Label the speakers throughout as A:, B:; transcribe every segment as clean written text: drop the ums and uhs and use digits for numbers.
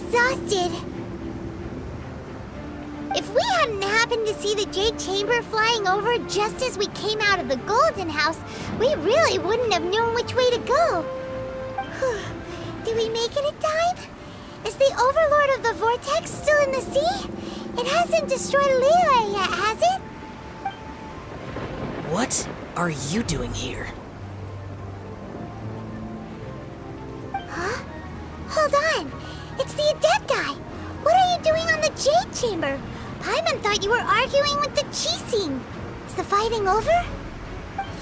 A: exhausted. If we hadn't happened to see the Jade Chamber flying over just as we came out of the Golden House, we really wouldn't have known which way to go. Did we make it in time? Is the Overlord of the Vortex still in the sea? It hasn't destroyed Liyue yet, has it?
B: What are you doing here?
A: Huh? Hold on! It's the Adepti! What are you doing on the Jade Chamber? Paimon thought you were arguing with the Qixing. Is the fighting over?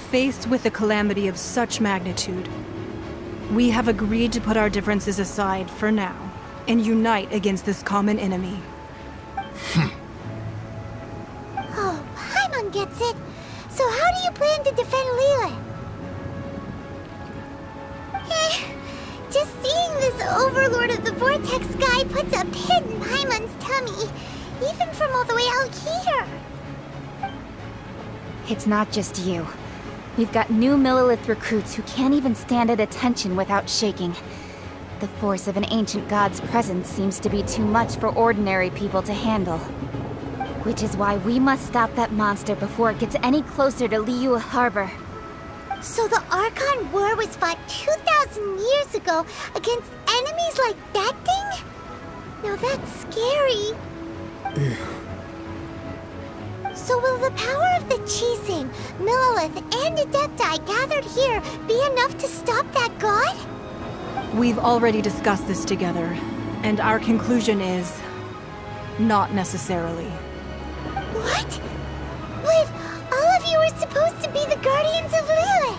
C: Faced with a calamity of such magnitude, we have agreed to put our differences aside for now and unite against this common enemy.
A: Oh, Paimon gets it. So how do you plan to defend Liyue? Just seeing this Overlord of the Vortex guy puts a pit in Paimon's tummy, even from all the way out here.
D: It's not just you. We've got new Millelith recruits who can't even stand at attention without shaking. The force of an ancient god's presence seems to be too much for ordinary people to handle. Which is why we must stop that monster before it gets any closer to Liyue Harbor.
A: So the Archon War was fought 2,000 years ago against enemies like that thing? Now that's scary. So will the power of the Qixing, Millelith, and Adepti gathered here be enough to stop that god?
C: We've already discussed this together, and our conclusion is... not necessarily.
A: What? But all of you were supposed to be the Guardians of Liyue.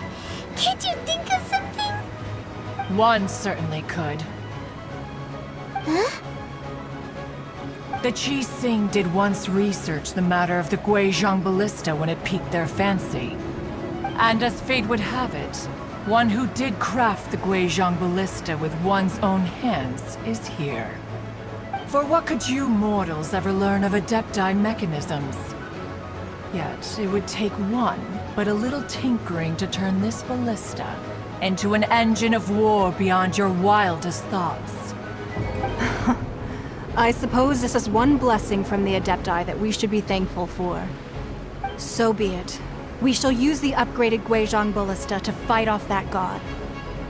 A: Can't you think of something?
E: One certainly could.
A: Huh?
E: The Qixing did once research the matter of the Guizhong Ballista when it piqued their fancy. And as fate would have it, one who did craft the Guizhong Ballista with one's own hands is here. For what could you mortals ever learn of Adepti mechanisms? Yet, it would take one, but a little tinkering to turn this ballista into an engine of war beyond your wildest thoughts.
C: I suppose this is one blessing from the Adepti that we should be thankful for. So be it. We shall use the upgraded Guizhong Ballista to fight off that god.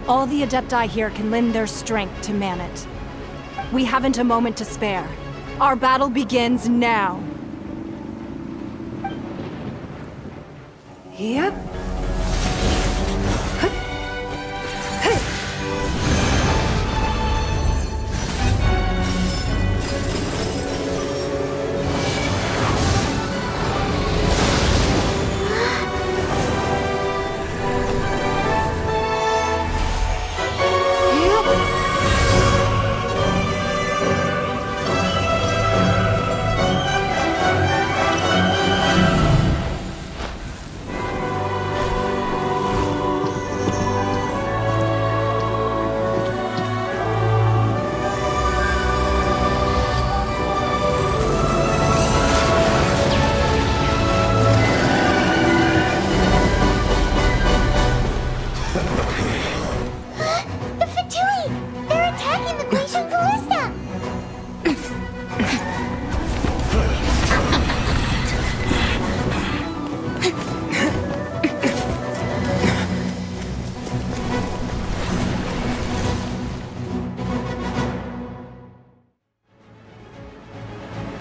C: All the Adepti here can lend their strength to man it. We haven't a moment to spare. Our battle begins now.
B: Yep.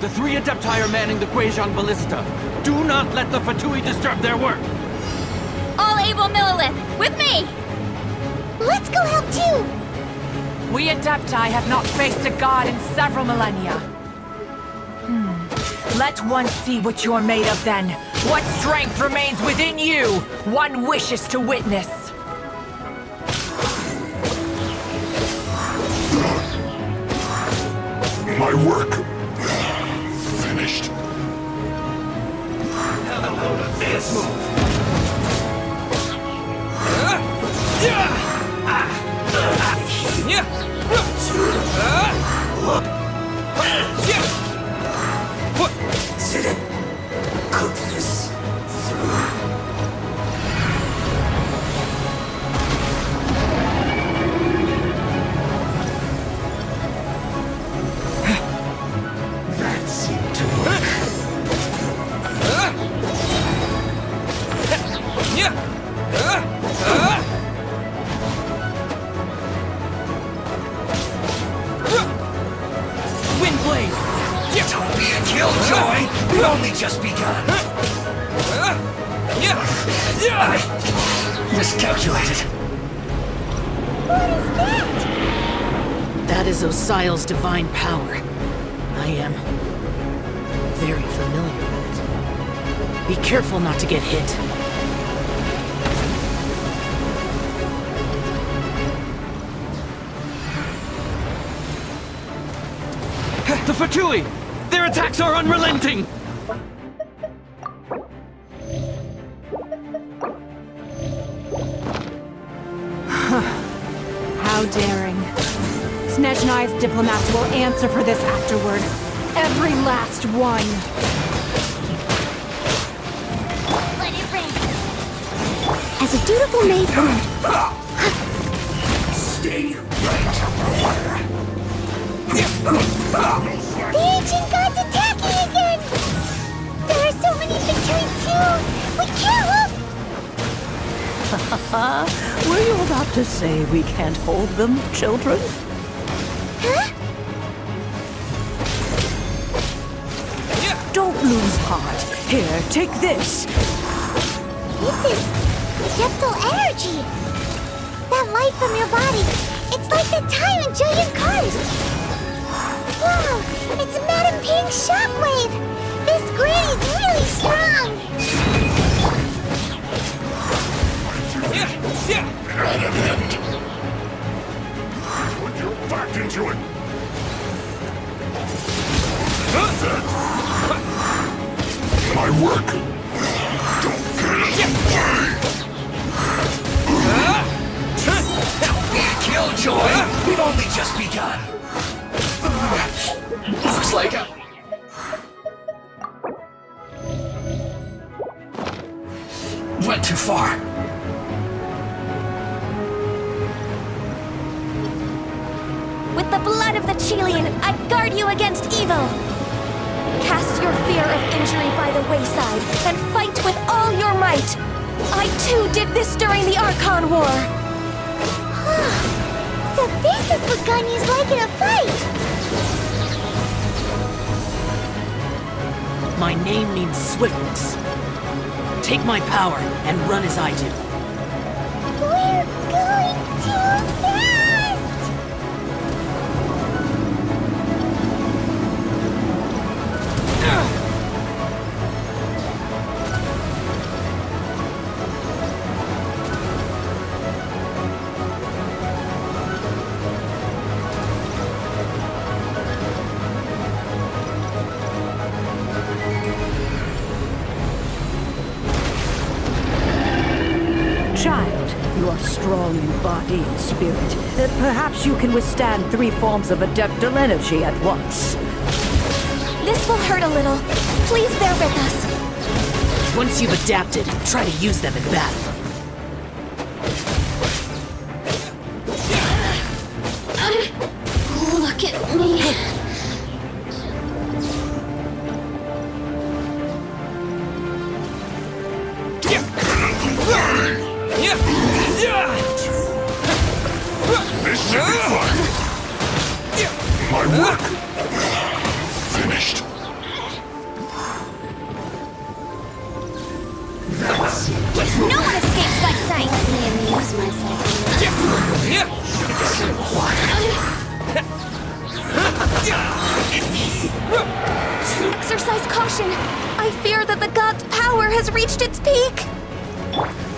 F: The three Adepti are manning the Guizhong Ballista. Do not let the Fatui disturb their work!
D: All able Millelith, with me!
A: Let's go help too!
E: We Adepti have not faced a god in several millennia. Let one see what you're made of then. What strength remains within you, one wishes to witness.
G: My work finished.
F: Let's move.
G: Cook this through.
F: blade!
G: Don't be a killjoy! We've only just begun! I miscalculated.
A: What is that?
B: That is Osial's divine power. I am very familiar with it. Be careful not to get hit.
F: The Fatui! Their attacks are unrelenting!
C: How daring. Snezhnai's diplomats will answer for this afterward. Every last one.
A: Let it rain. As a dutiful maid would.
G: Stay right
A: The ancient gods attacking again! There are so many between too! We can't look!
H: Were you about to say we can't hold them, children?
A: Huh?
H: Don't lose heart. Here, take this.
A: This is Depthal energy! That light from your body, it's like the time in Julian Cars! Wow, it's Madame Ping's shockwave! This grid is really strong!
G: at an end. Put your back into it. My work. Don't get in the way. Don't be a killjoy. We've only just begun. Looks like went too far.
I: With the blood of the Chelian, I guard you against evil! Cast your fear of injury by the wayside, and fight with all your might! I too did this during the Archon War!
A: So this is what Ganyu's like in a fight!
B: My name means swiftness. Take my power and run as I do.
A: We're going too fast!
H: Child, you are strong in body and spirit. Perhaps you can withstand 3 forms of adeptal energy at once.
I: This will hurt a little. Please bear with us.
B: Once you've adapted, try to use them in battle.
A: Look at me.
G: This should be fun. My work finished.
A: No one escapes my sight! Let me amuse myself.
I: Exercise caution. I fear that the god's power has reached its peak.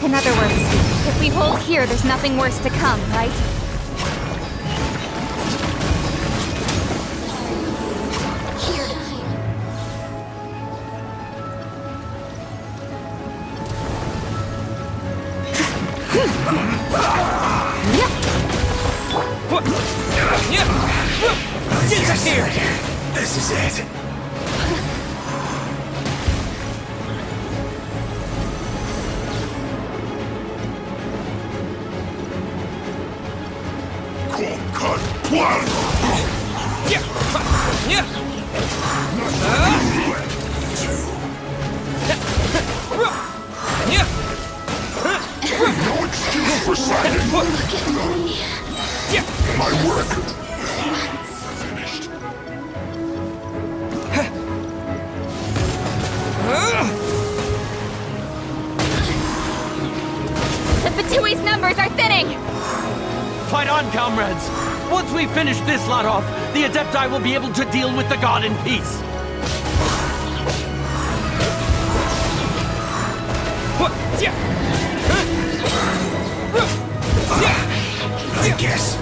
D: In other words, if we hold here, there's nothing worse to come, right?
G: This is it. Cold cut plan. No excuse for sliding.
A: Look at me.
G: My work finished.
F: comrades! Once we finish this lot off, the Adepti will be able to deal with the god in peace!
G: I guess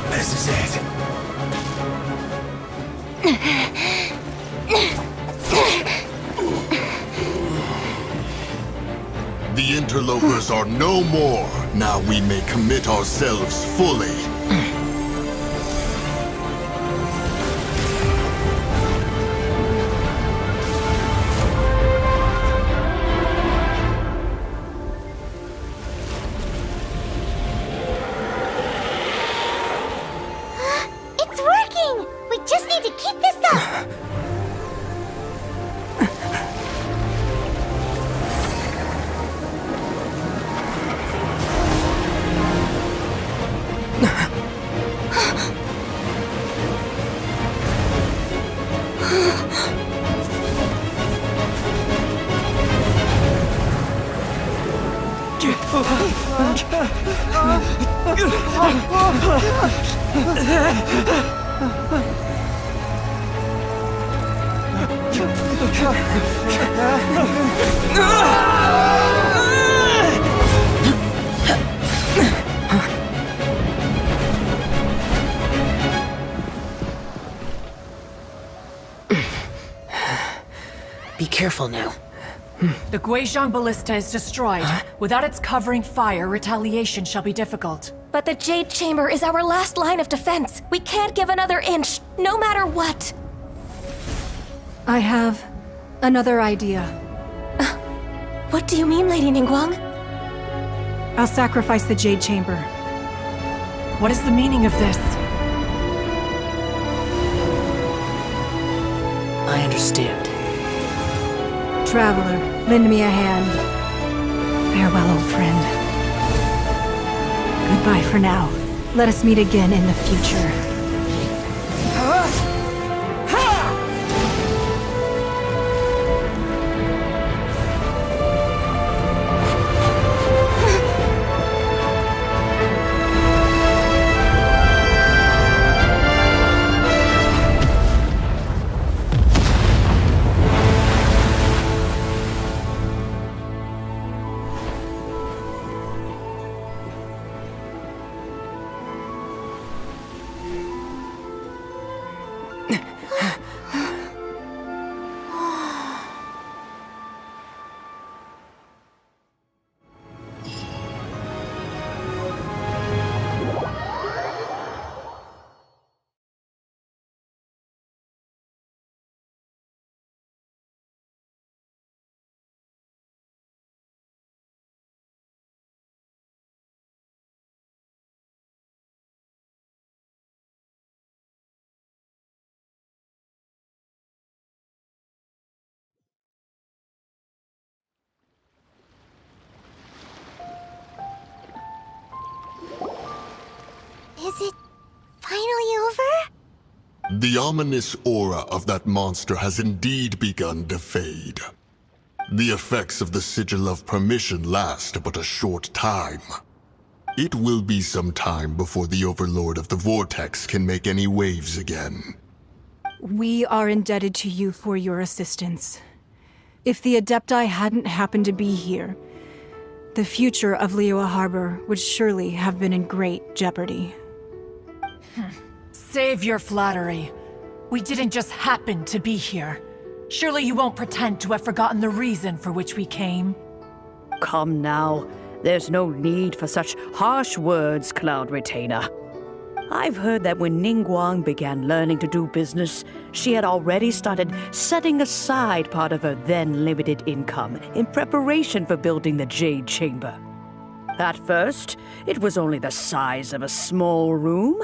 G: this is it.
J: The interlopers are no more. Now we may commit ourselves fully.
A: It's working! We just need to keep this up!
B: Be careful now.
E: The Guizhong Ballista is destroyed. Without its covering fire, retaliation shall be difficult.
I: But the Jade Chamber is our last line of defense. We can't give another inch, no matter what.
C: I have another idea.
I: What do you mean, Lady Ningguang?
C: I'll sacrifice the Jade Chamber.
E: What is the meaning of this?
B: I understand.
C: Traveler, lend me a hand. Farewell, old friend. Goodbye for now. Let us meet again in the future.
A: Is it finally over?
J: The ominous aura of that monster has indeed begun to fade. The effects of the Sigil of Permission last but a short time. It will be some time before the Overlord of the Vortex can make any waves again.
C: We are indebted to you for your assistance. If the Adepti hadn't happened to be here, the future of Liyue Harbor would surely have been in great jeopardy.
E: Save your flattery. We didn't just happen to be here. Surely you won't pretend to have forgotten the reason for which we came.
H: Come now. There's no need for such harsh words, Cloud Retainer. I've heard that when Ningguang began learning to do business, she had already started setting aside part of her then limited income in preparation for building the Jade Chamber. At first, it was only the size of a small room,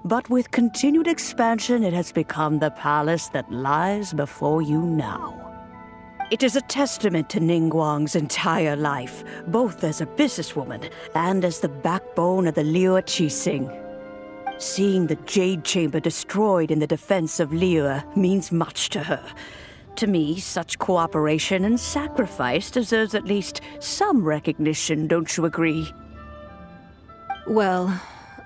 H: but with continued expansion, it has become the palace that lies before you now. It is a testament to Ningguang's entire life, both as a businesswoman and as the backbone of the Liyue Qixing. Seeing the Jade Chamber destroyed in the defense of Liyue means much to her. To me, such cooperation and sacrifice deserves at least some recognition, don't you agree?
C: Well,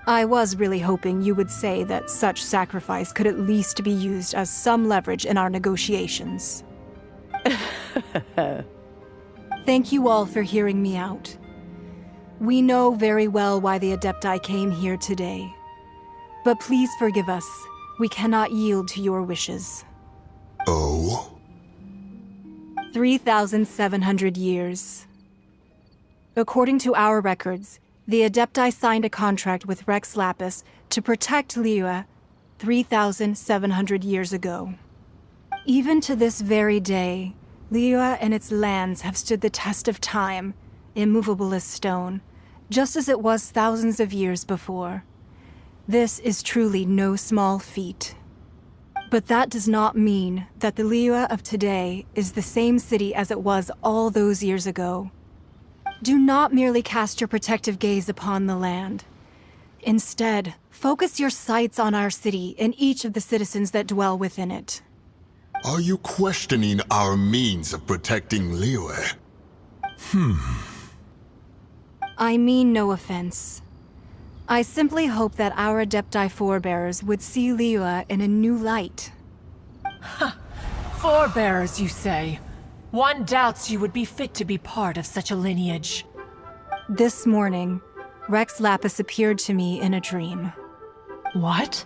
C: I was really hoping you would say that such sacrifice could at least be used as some leverage in our negotiations. Thank you all for hearing me out. We know very well why the Adepti came here today. But please forgive us. We cannot yield to your wishes.
J: Oh?
C: 3,700 years. According to our records, the Adepti signed a contract with Rex Lapis to protect Liyue 3,700 years ago. Even to this very day, Liyue and its lands have stood the test of time, immovable as stone, just as it was thousands of years before. This is truly no small feat. But that does not mean that the Liyue of today is the same city as it was all those years ago. Do not merely cast your protective gaze upon the land. Instead, focus your sights on our city and each of the citizens that dwell within it.
J: Are you questioning our means of protecting Liyue?
C: I mean no offense. I simply hope that our Adepti forebears would see Liyue in a new light.
E: Forebears, you say? One doubts you would be fit to be part of such a lineage.
C: This morning, Rex Lapis appeared to me in a dream.
E: What?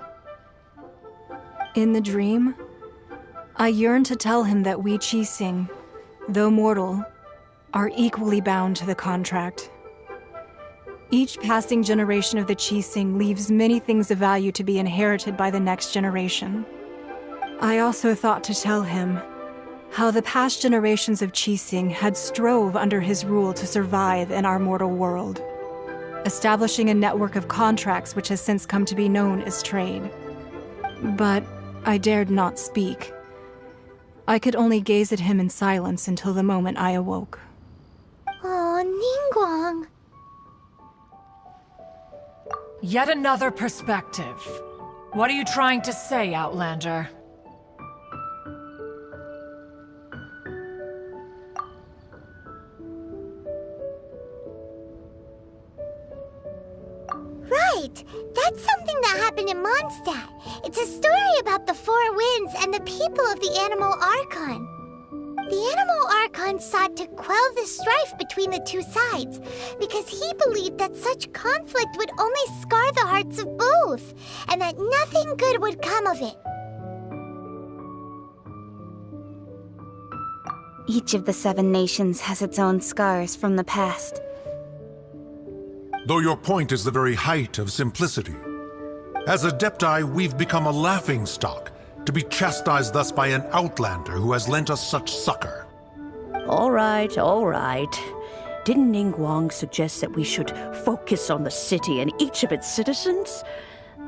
C: In the dream, I yearned to tell him that we Qixing, though mortal, are equally bound to the contract. Each passing generation of the Qixing leaves many things of value to be inherited by the next generation. I also thought to tell him how the past generations of Qixing had strove under his rule to survive in our mortal world, establishing a network of contracts which has since come to be known as trade. But I dared not speak. I could only gaze at him in silence until the moment I awoke.
A: Oh, Ningguang.
E: Yet another perspective. What are you trying to say, Outlander?
A: Right! That's something that happened in Mondstadt. It's a story about the Four Winds and the people of the Animal Archon. The Animal Archon sought to quell the strife between the two sides, because he believed that such conflict would only scar the hearts of both, and that nothing good would come of it.
D: Each of the 7 nations has its own scars from the past.
K: Though your point is the very height of simplicity. As Adepti, we've become a laughingstock, to be chastised thus by an outlander who has lent us such succor.
H: All right, all right. Didn't Ningguang suggest that we should focus on the city and each of its citizens?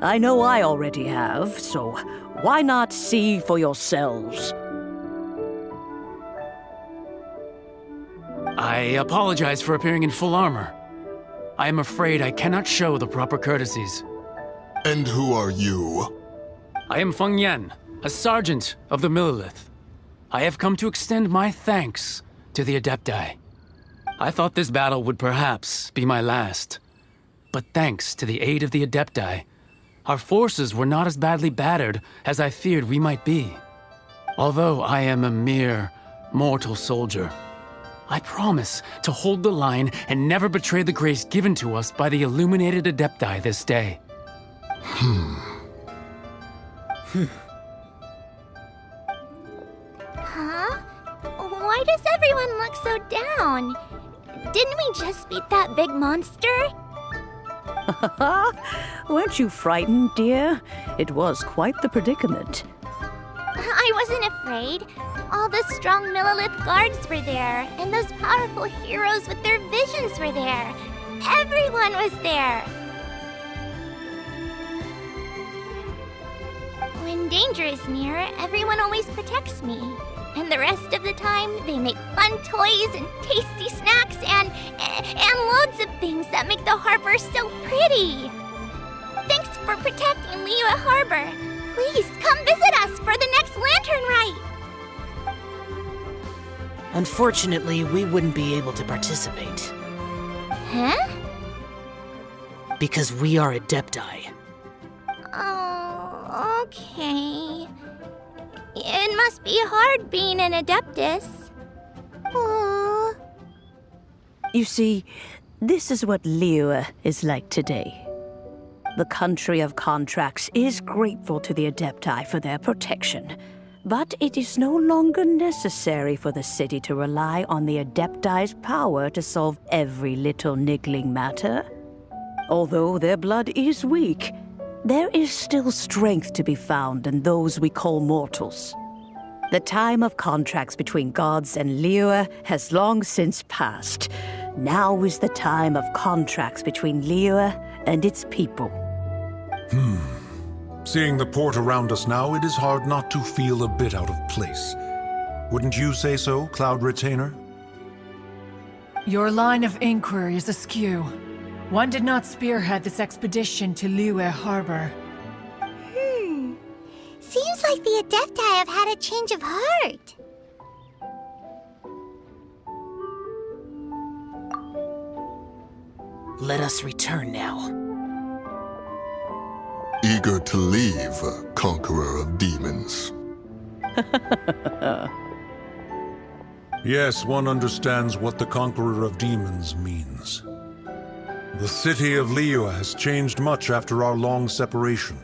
H: I know I already have, so why not see for yourselves?
F: I apologize for appearing in full armor. I am afraid I cannot show the proper courtesies.
J: And who are you?
F: I am Feng Yan, a sergeant of the Millilith. I have come to extend my thanks to the Adepti. I thought this battle would perhaps be my last. But thanks to the aid of the Adepti, our forces were not as badly battered as I feared we might be. Although I am a mere mortal soldier, I promise to hold the line and never betray the grace given to us by the illuminated Adepti this day.
A: Huh? Why does everyone look so down? Didn't we just beat that big monster?
H: Weren't you frightened, dear? It was quite the predicament.
A: I wasn't afraid. All the strong Millilith guards were there, and those powerful heroes with their visions were there. Everyone was there. When danger is near, everyone always protects me. And the rest of the time, they make fun toys and tasty snacks and loads of things that make the harbor so pretty. Thanks for protecting Liyue Harbor. Please come visit us for the next lantern rite.
B: Unfortunately, we wouldn't be able to participate.
A: Huh?
B: Because we are Adepti.
A: Oh, okay. It must be hard being an Adeptus. Aww.
H: You see, this is what Liyue is like today. The country of contracts is grateful to the Adepti for their protection, but it is no longer necessary for the city to rely on the Adepti's power to solve every little niggling matter. Although their blood is weak, there is still strength to be found in those we call mortals. The time of contracts between gods and Liyue has long since passed. Now is the time of contracts between Liyue and its people.
K: Seeing the port around us now, it is hard not to feel a bit out of place. Wouldn't you say so, Cloud Retainer?
E: Your line of inquiry is askew. One did not spearhead this expedition to Liyue Harbor.
A: Seems like the Adepti have had a change of heart.
B: Let us return now.
J: Eager to leave, conqueror of demons.
K: Yes, one understands what the Conqueror of Demons means. The city of Liyue has changed much after our long separation.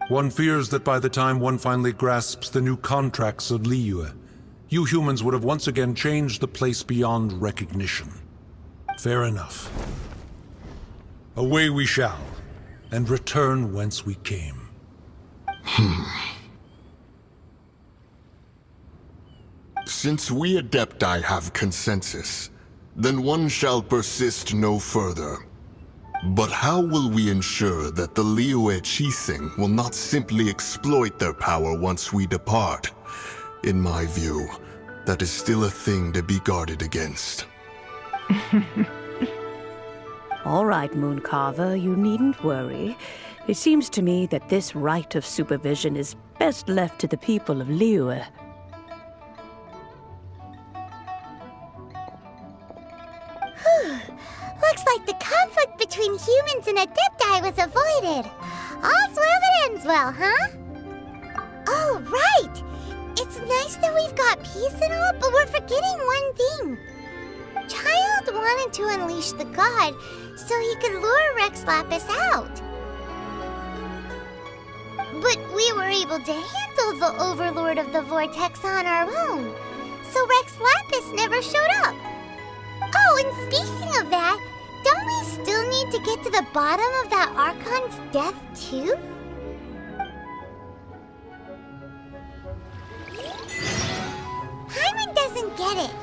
K: One fears that by the time one finally grasps the new contracts of Liyue, you humans would have once again changed the place beyond recognition. Fair enough. Away we shall, and return whence we came.
J: Since we Adepti have consensus, then one shall persist no further. But how will we ensure that the Liyue Qixing will not simply exploit their power once we depart? In my view, that is still a thing to be guarded against.
H: All right, Mooncarver, you needn't worry. It seems to me that this right of supervision is best left to the people of Liyue.
A: Looks like the conflict between humans and Adepti was avoided. All's well that ends well, huh? Oh, right! It's nice that we've got peace and all, but we're forgetting one thing. Child wanted to unleash the god so he could lure Rex Lapis out. But we were able to handle the Overlord of the Vortex on our own, so Rex Lapis never showed up. Oh, and speaking of that, don't we still need to get to the bottom of that Archon's death, too? Hyman doesn't get it.